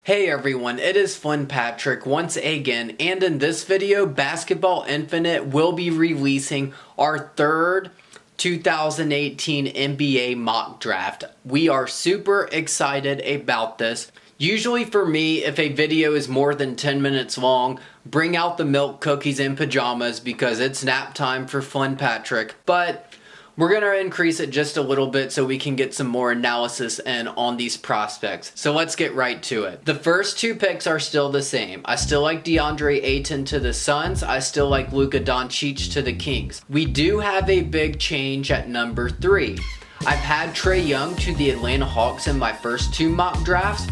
Hey everyone, it is Flynn Patrick once again, and in this video, Basketball Infinite will be releasing our third 2018 NBA mock draft. We are super excited about this. Usually for me, if a video is more than 10 minutes long, bring out the milk, cookies, and pajamas because it's nap time for Flynn Patrick. But we're going to increase it just a little bit so we can get some more analysis in on these prospects. So let's get right to it. The first two picks are still the same. I still like DeAndre Ayton to the Suns. I still like Luka Doncic to the Kings. We do have a big change at number 3. I've had Trae Young to the Atlanta Hawks in my first two mock drafts,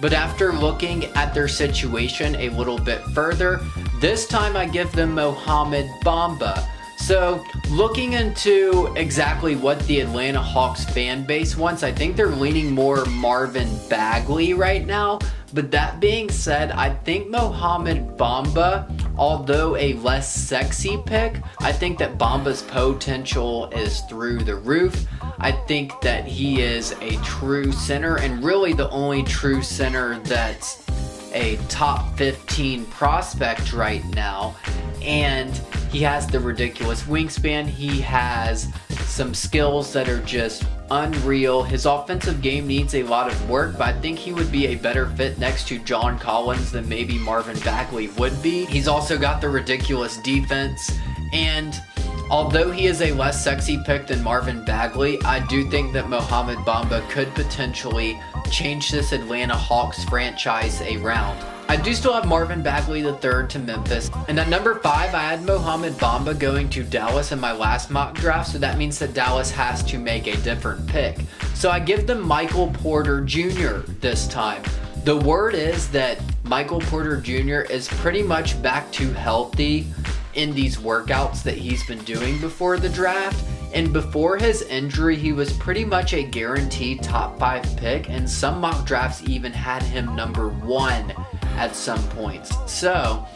but after looking at their situation a little bit further, this time I give them Mohamed Bamba. So, looking into exactly what the Atlanta Hawks fan base wants, I think they're leaning more Marvin Bagley right now. But that being said, I think Mohamed Bamba, although a less sexy pick, I think that Bamba's potential is through the roof. I think that he is a true center, and really the only true center that's a top 15 prospect right now. And he has the ridiculous wingspan. He has some skills that are just unreal. His offensive game needs a lot of work, but I think he would be a better fit next to John Collins than maybe Marvin Bagley would be. He's also got the ridiculous defense, and although he is a less sexy pick than Marvin Bagley, I do think that Mohamed Bamba could potentially change this Atlanta Hawks franchise around. I do still have Marvin Bagley III to Memphis. And at number 5, I had Mohamed Bamba going to Dallas in my last mock draft, so that means that Dallas has to make a different pick. So I give them Michael Porter Jr. this time. The word is that Michael Porter Jr. is pretty much back to healthy in these workouts that he's been doing before the draft. And before his injury, he was pretty much a guaranteed top 5 pick, and some mock drafts even had him number 1 at some points. So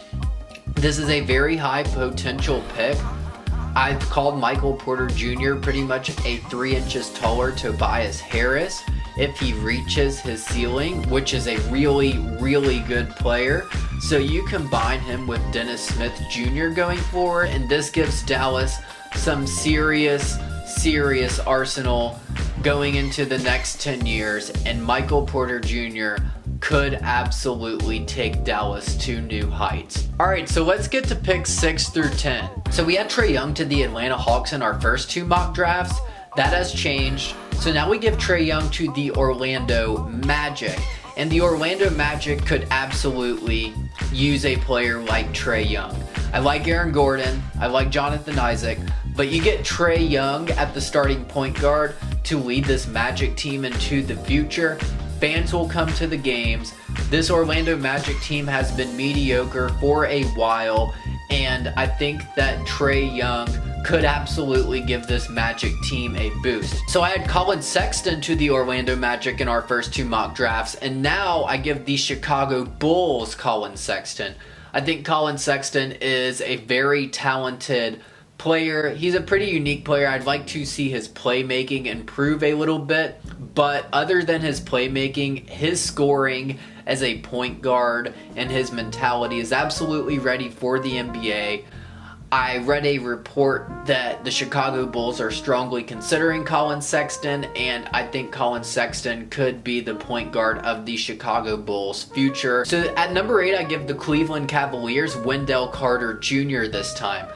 this is a very high potential pick. I've called Michael Porter Jr. pretty much a 3 inches taller Tobias Harris if he reaches his ceiling, which is a really good player. So you combine him with Dennis Smith Jr. going forward, and this gives Dallas some serious arsenal going into the next 10 years, and Michael Porter Jr. could absolutely take Dallas to new heights. Alright, so let's get to picks 6 through 10. So we had Trae Young to the Atlanta Hawks in our first two mock drafts. That has changed. So now we give Trae Young to the Orlando Magic. And the Orlando Magic could absolutely use a player like Trae Young. I like Aaron Gordon, I like Jonathan Isaac, but you get Trae Young at the starting point guard to lead this Magic team into the future. Fans will come to the games. This Orlando Magic team has been mediocre for a while, and I think that Trae Young could absolutely give this Magic team a boost. So I had Collin Sexton to the Orlando Magic in our first two mock drafts, and now I give the Chicago Bulls Collin Sexton. I think Collin Sexton is a very talented player. He's a pretty unique player. I'd like to see his playmaking improve a little bit, but other than his playmaking, his scoring as a point guard and his mentality is absolutely ready for the NBA. I read a report that the Chicago Bulls are strongly considering Collin Sexton, and I think Collin Sexton could be the point guard of the Chicago Bulls' future. So at number 8, I give the Cleveland Cavaliers Wendell Carter Jr. this time.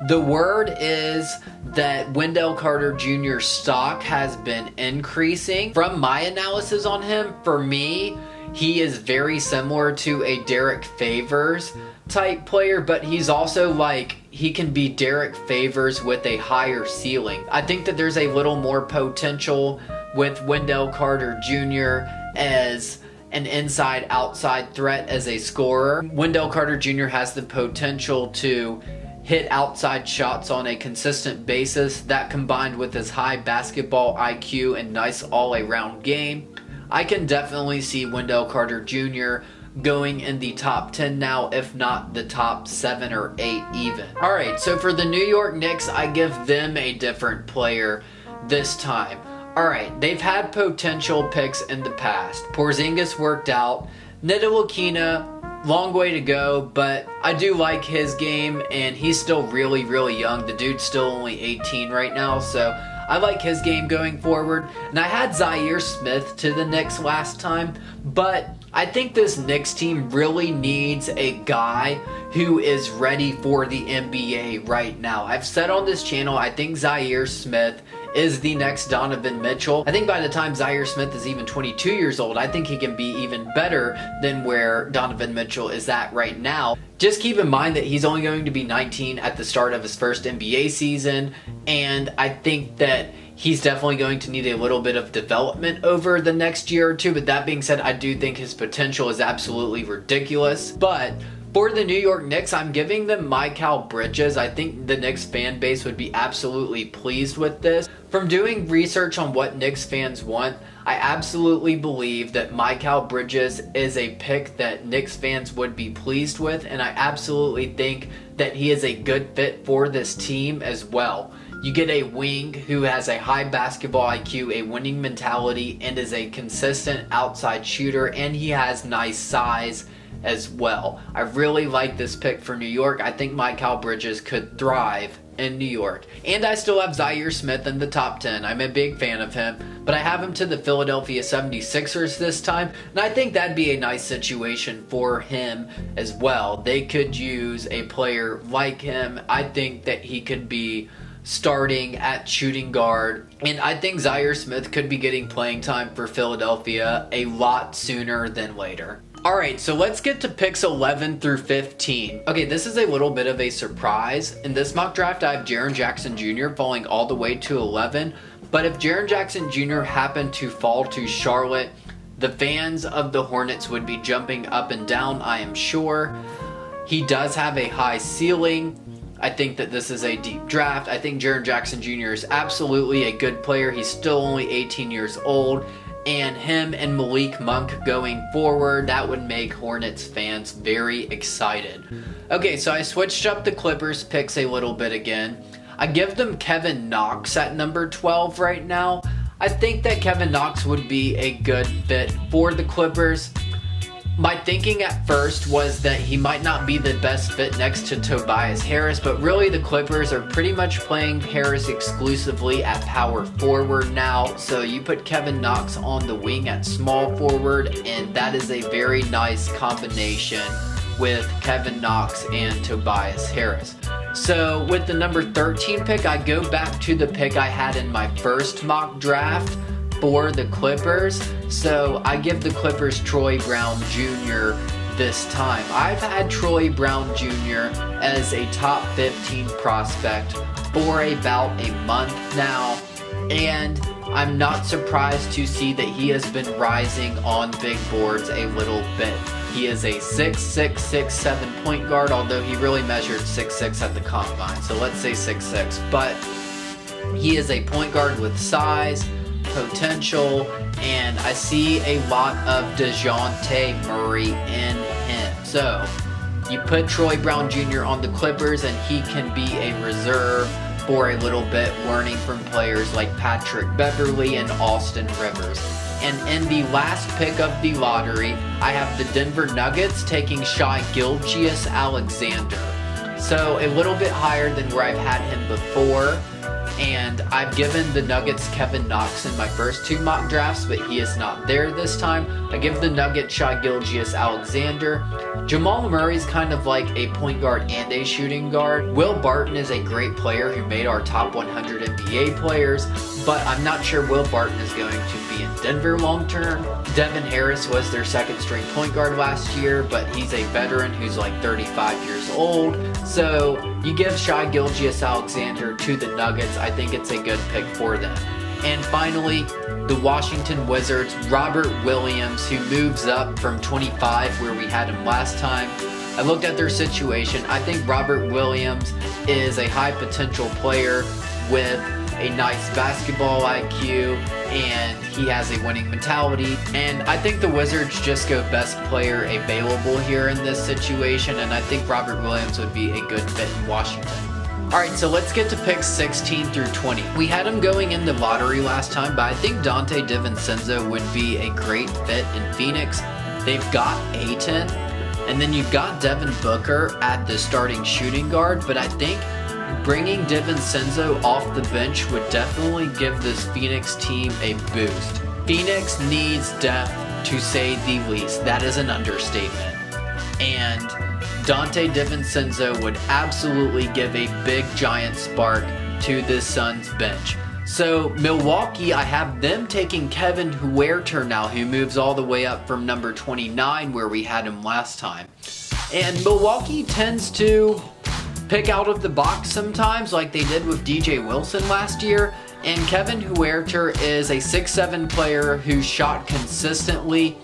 The word is that Wendell Carter Jr.'s stock has been increasing. From my analysis on him, for me, he is very similar to a Derek Favors type player, but he's also like, he can be Derek Favors with a higher ceiling. I think that there's a little more potential with Wendell Carter Jr. as an inside-outside threat as a scorer. Wendell Carter Jr. has the potential to hit outside shots on a consistent basis. That combined with his high basketball IQ and nice all-around game, I can definitely see Wendell Carter Jr. going in the top 10 now, if not the top 7 or 8 even. Alright, so for the New York Knicks, I give them a different player this time. Alright, they've had potential picks in the past. Porzingis worked out. Ntilikina, long way to go, but I do like his game, and he's still really, really young. The dude's still only 18 right now, so I like his game going forward. And I had Zhaire Smith to the Knicks last time, but I think this Knicks team really needs a guy who is ready for the NBA right now. I've said on this channel, I think Zhaire Smith is the next Donovan Mitchell. I think by the time Zhaire Smith is even 22 years old, I think he can be even better than where Donovan Mitchell is at right now. Just keep in mind that he's only going to be 19 at the start of his first NBA season, and I think that he's definitely going to need a little bit of development over the next year or two. But that being said, I do think his potential is absolutely ridiculous. But for the New York Knicks, I'm giving them Mikal Bridges. I think the Knicks fan base would be absolutely pleased with this. From doing research on what Knicks fans want, I absolutely believe that Mikal Bridges is a pick that Knicks fans would be pleased with, and I absolutely think that he is a good fit for this team as well. You get a wing who has a high basketball IQ, a winning mentality, and is a consistent outside shooter, and he has nice size as well. I really like this pick for New York. I think Mikal Bridges could thrive in New York. And I still have Zhaire Smith in the top 10. I'm a big fan of him, but I have him to the Philadelphia 76ers this time, and I think that'd be a nice situation for him as well. They could use a player like him. I think that he could be starting at shooting guard, and I think Zhaire Smith could be getting playing time for Philadelphia a lot sooner than later. Alright, so let's get to picks 11 through 15. Okay, this is a little bit of a surprise. In this mock draft, I have Jaren Jackson Jr. falling all the way to 11, but if Jaren Jackson Jr. happened to fall to Charlotte, the fans of the Hornets would be jumping up and down, I am sure. He does have a high ceiling. I think that this is a deep draft. I think Jaren Jackson Jr. is absolutely a good player. He's still only 18 years old. And him and Malik Monk going forward, that would make Hornets fans very excited. Okay, so I switched up the Clippers picks a little bit again. I give them Kevin Knox at number 12 right now. I think that Kevin Knox would be a good fit for the Clippers. My thinking at first was that he might not be the best fit next to Tobias Harris, but really the Clippers are pretty much playing Harris exclusively at power forward now. So you put Kevin Knox on the wing at small forward, and that is a very nice combination with Kevin Knox and Tobias Harris. So with the number 13 pick, I go back to the pick I had in my first mock draft for the Clippers. So I give the Clippers Troy Brown Jr. this time. I've had Troy Brown Jr. as a top 15 prospect for about a month now, and I'm not surprised to see that he has been rising on big boards a little bit. He is a 6'6", 6'7" point guard, although he really measured 6'6" at the combine, so let's say 6'6", but he is a point guard with size, potential, and I see a lot of DeJounte Murray in him. So you put Troy Brown Jr. on the Clippers, and he can be a reserve for a little bit, learning from players like Patrick Beverley and Austin Rivers. And in the last pick of the lottery, I have the Denver Nuggets taking Shai Gilgeous-Alexander. So a little bit higher than where I've had him before. And I've given the Nuggets Kevin Knox in my first two mock drafts, but he is not there this time. I give the Nuggets Shai Gilgeous-Alexander. Jamal Murray's kind of like a point guard and a shooting guard. Will Barton is a great player who made our top 100 NBA players, but I'm not sure Will Barton is going to be in Denver long term. Devin Harris was their second string point guard last year, but he's a veteran who's like 35 years old. So you give Shai Gilgeous-Alexander to the Nuggets. I think it's a good pick for them. And finally, the Washington Wizards, Robert Williams, who moves up from 25 where we had him last time. I looked at their situation. I think Robert Williams is a high potential player with a nice basketball IQ, and he has a winning mentality. And I think the Wizards just go best player available here in this situation, and I think Robert Williams would be a good fit in Washington. Alright, so let's get to picks 16 through 20. We had him going in the lottery last time, but I think Dante DiVincenzo would be a great fit in Phoenix. They've got Ayton, and then you've got Devin Booker at the starting shooting guard, but I think bringing DiVincenzo off the bench would definitely give this Phoenix team a boost. Phoenix needs depth, to say the least. That is an understatement. And Donte DiVincenzo would absolutely give a big giant spark to this Suns bench. So Milwaukee, I have them taking Kevin Huerter now, who moves all the way up from number 29 where we had him last time. And Milwaukee tends to pick out of the box sometimes, like they did with DJ Wilson last year. And Kevin Huerter is a 6'7" player who shot consistently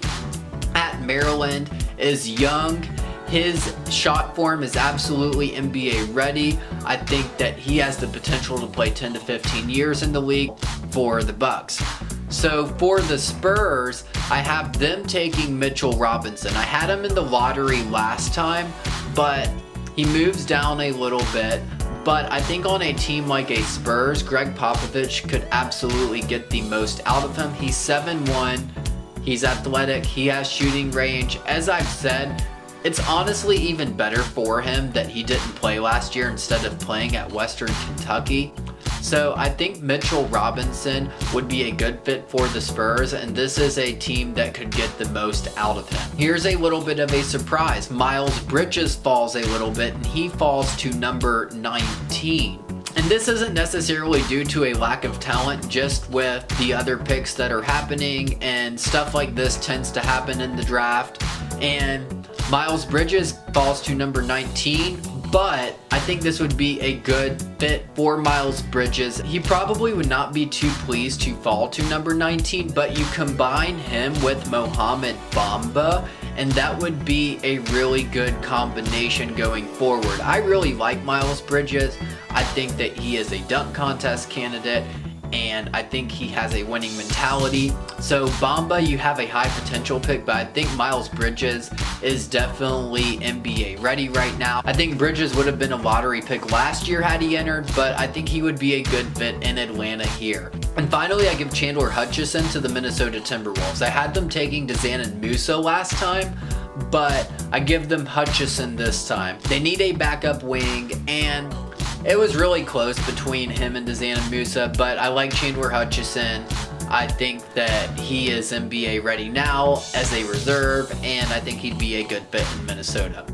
at Maryland, is young. His shot form is absolutely NBA ready. I think that he has the potential to play 10 to 15 years in the league for the Bucks. So for the Spurs, I have them taking Mitchell Robinson. I had him in the lottery last time, but he moves down a little bit. But I think on a team like a Spurs, Greg Popovich could absolutely get the most out of him. He's 7'1", he's athletic, he has shooting range. As I've said, it's honestly even better for him that he didn't play last year instead of playing at Western Kentucky. So I think Mitchell Robinson would be a good fit for the Spurs, and this is a team that could get the most out of him. Here's a little bit of a surprise. Miles Bridges falls a little bit, and he falls to number 19. And this isn't necessarily due to a lack of talent, just with the other picks that are happening, and stuff like this tends to happen in the draft. And Miles Bridges falls to number 19, but I think this would be a good fit for Miles Bridges. He probably would not be too pleased to fall to number 19, but you combine him with Mohamed Bamba, and that would be a really good combination going forward. I really like Miles Bridges. I think that he is a dunk contest candidate, and I think he has a winning mentality. So Bamba, you have a high potential pick, but I think Miles Bridges is definitely NBA ready right now. I think Bridges would have been a lottery pick last year had he entered, but I think he would be a good fit in Atlanta here. And finally, I give Chandler Hutchison to the Minnesota Timberwolves. I had them taking Dejan Musa last time, but I give them Hutchison this time. They need a backup wing, and it was really close between him and Dejan Musa, but I like Chandler Hutchison. I think that he is NBA ready now as a reserve, and I think he'd be a good fit in Minnesota.